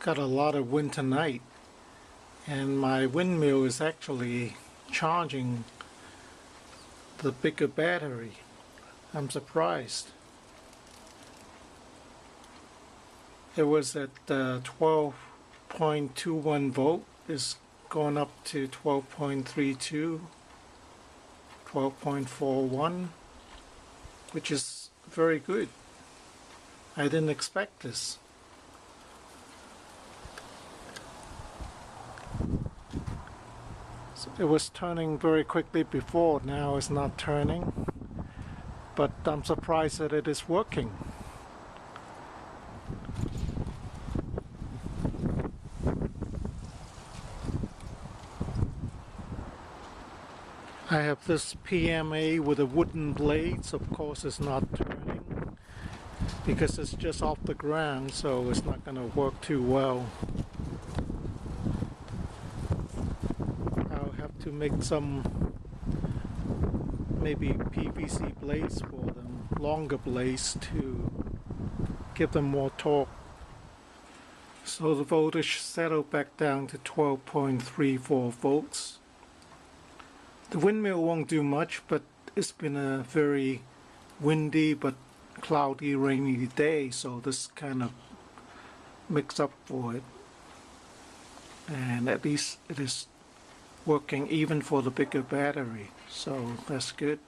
got a lot of wind tonight, and my windmill is actually charging the bigger battery. I'm surprised. It was at 12.21 volt. It's going up to 12.32, 12.41, which is very good. I didn't expect this. So it was turning very quickly before, now it's not turning, but I'm surprised that it is working. I have this PMA with the wooden blades. Of course it's not turning because it's just off the ground, so it's not going to work too well. I'll have to make some maybe PVC blades for them, longer blades, to give them more torque. So the voltage settled back down to 12.34 volts. The windmill won't do much, but it's been a very windy but cloudy, rainy day, so this kind of makes up for it. And at least it is working even for the bigger battery, so that's good.